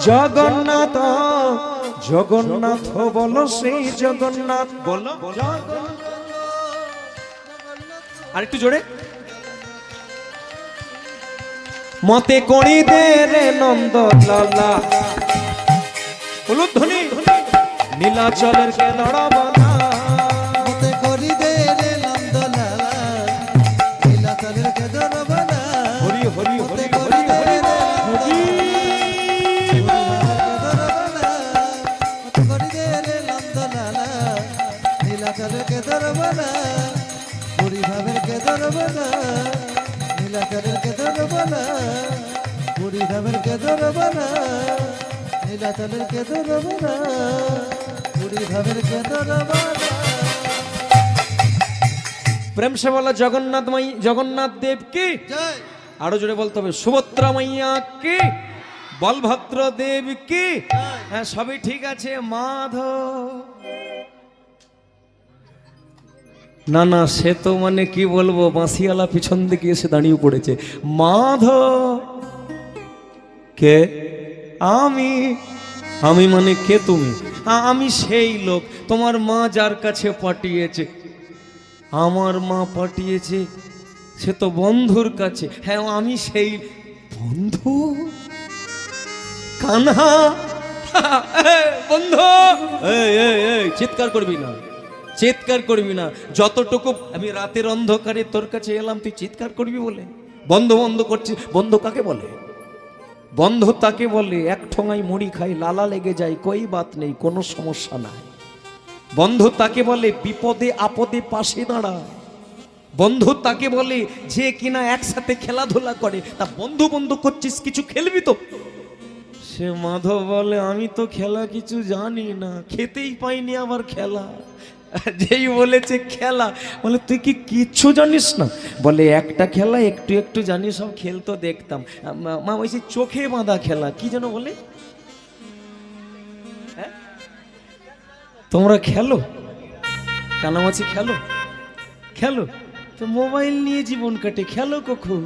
জগন্নাথ জগন্নাথ বলো সেই জগন্নাথ বলো আর একটু জোরে মতে করি দে রে নন্দ লালা ধ্বনি নীলাচলের কে লড়াবনা মতে করি দে রে নন্দ লালা নীলাচলের কে লড়াবনা হরি হরি হরি করি দে রে হরি মতে করি দে রে নন্দ লালা নীলাচলের কে লড়াবনা পুরি ভাবের কে লড়াবনা নীলাচলের কে লড়াবনা পুরি ভাবের কে লড়াবনা নীলাচলের কে লড়াবনা পুরি ভাবের কে লড়াবনা প্রেম সে বলা জগন্নাথ মাই জগন্নাথ দেব কি জয় আরো জোরে বলতে হবে সুভদ্রা মাইয়া কি বলভদ্র দেব কি হ্যাঁ সবই ঠিক আছে মাধব না না সে তো মানে কি বলবো বাঁশিওয়ালা পিছন দিকে এসে দাঁড়িয়ে পড়েছে মাধব কে আমি আমি মানে কে তুমি আমি সেই লোক তোমার মা যার কাছে পাঠিয়েছে আমার মা পাঠিয়েছে সে তো বন্ধুর কাছে হ্যাঁ আমি সেই বন্ধু কানহা বন্ধু চিৎকার করবি না চিৎকার করবি না যতটুকু আমি রাতের অন্ধকারে তোর কাছে এলাম তুই চিৎকার করবি বলে বন্ধ বন্ধ করছিস বন্ধ কাকে বলে বন্ধ তাকে বলে এক ঠোঙায় মুড়ি খাই লালা লেগে যায় কই বাত নেই কোনো সমস্যা নাই বন্ধু তাকে বলে বিপদে আপদে পাশে দাঁড়ায় বন্ধু তাকে বলে যে কিনা একসাথে খেলাধুলা করে তা বন্ধু বন্ধু করছিস কিছু খেলবি তো সে মাধব বলে আমি তো খেলা কিছু জানি না খেতেই পাইনি আবার খেলা যেই বলেছে খেলা বলে তুই কি কিচ্ছু জানিস না বলে একটা খেলা একটু একটু জানি সব খেলতো দেখতাম মা বলছি চোখে বাঁধা খেলা কি যেন বলে তোমরা খেলো কানামাছি খেলো খেলো তো মোবাইল নিয়ে জীবন কাটে খেলো কখন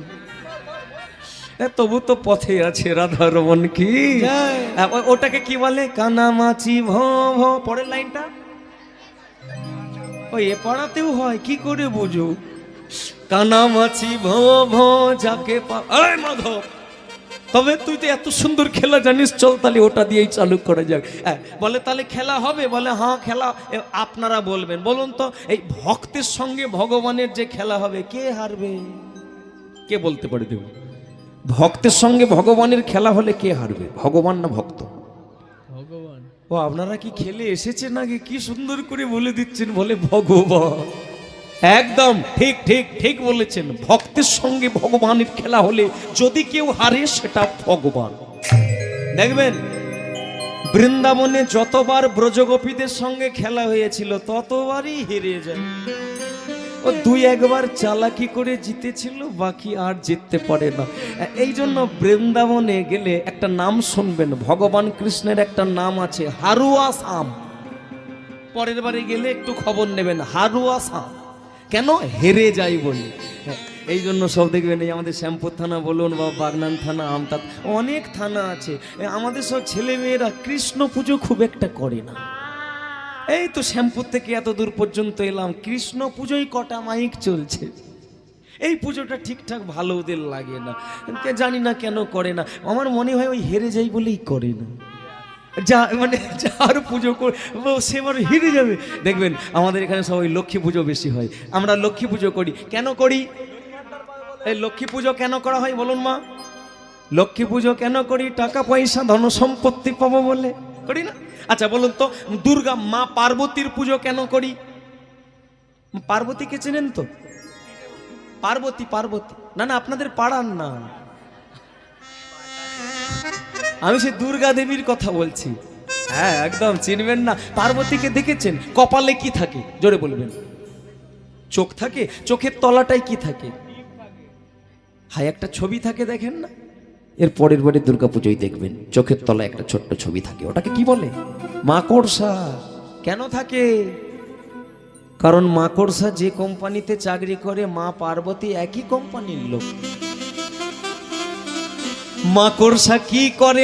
তবু তো পথে আছে রাধা রমন কি ওটাকে কি বলে কানামাছি ভ ভ পরের লাইনটা ওই এ পাড়াতেও হয় কি করে বুঝো কানামাছি ভ ভ যাকে মাধব তবে তুই তো এত সুন্দর খেলা জানিস চল তাহলে ওটা দিয়েই চালু করা যাক বলে তাহলে খেলা হবে বলে হ্যাঁ খেলা আপনারা বলবেন বলুন তো এই ভক্তের সঙ্গে ভগবানের যে খেলা হবে কে হারবে কে বলতে পারে দেব ভক্তের সঙ্গে ভগবানের খেলা হলে কে হারবে ভগবান না ভক্ত ভগবান ও আপনারা কি খেলে এসেছেন নাকি কি সুন্দর করে বলে দিচ্ছেন বলে ভগবান একদম ঠিক ঠিক ঠিক বলেছেন ভক্তের সঙ্গে ভগবানের খেলা হলে যদি কেউ হারে সেটা ভগবান দেখবেন বৃন্দাবনে যতবার ব্রজগোপীদের সঙ্গে খেলা হয়েছিল ততবারই হেরে যায় ও দুই একবার চালাকি করে জিতেছিল বাকি আর জিততে পারে না এই জন্য বৃন্দাবনে গেলে একটা নাম শুনবেন ভগবান কৃষ্ণের একটা নাম আছে হারুয়া শাম পরের বারে গেলে একটু খবর নেবেন হারুয়া শাম কেন হেরে যাই বলি এই জন্য সব দেখবেন এই আমাদের শ্যামপুর থানা বলুন বা বাগনান থানা আমতা অনেক থানা আছে আমাদের সব ছেলেমেয়েরা কৃষ্ণ পুজো খুব একটা করে না এই তো শ্যামপুর থেকে এত দূর পর্যন্ত এলাম কৃষ্ণ পুজোই কটা মাইক চলছে এই পুজোটা ঠিকঠাক ভালো ওদের লাগে না জানি না কেন করে না আমার মনে হয় ওই হেরে যাই বলেই করে না যা মানে যার পুজো সে আবার হেরে যাবে দেখবেন আমাদের এখানে সবাই লক্ষ্মী পুজো বেশি হয় আমরা লক্ষ্মী পুজো করি কেন করি এই লক্ষ্মী পুজো কেন করা হয় বলুন মা লক্ষ্মী পুজো কেন করি টাকা পয়সা ধন সম্পত্তি পাবো বলে করি না আচ্ছা বলুন তো দুর্গা মা পার্বতীর পুজো কেন করি পার্বতীকে চেনেন তো পার্বতী পার্বতী না না আপনাদের পাড়ার না আমি সে দুর্গা দেবীর কথা বলছি হ্যাঁ একদম চিনবেন না পার্বতীকে দেখেছেন কপালে কি থাকে জোরে বলবেন চোখ থাকে চোখের তলাটায় কি থাকে হাই একটা ছবি থাকে দেখেন না এর পরের বারে দুর্গাপুজোয় দেখবেন চোখের তলায় একটা ছোট্ট ছবি থাকে ওটাকে কি বলে মাকড়সা কেন থাকে কারণ মাকড়সা যে কোম্পানিতে চাকরি করে মা পার্বতী একই কোম্পানির লোক মাকড়সা কি করে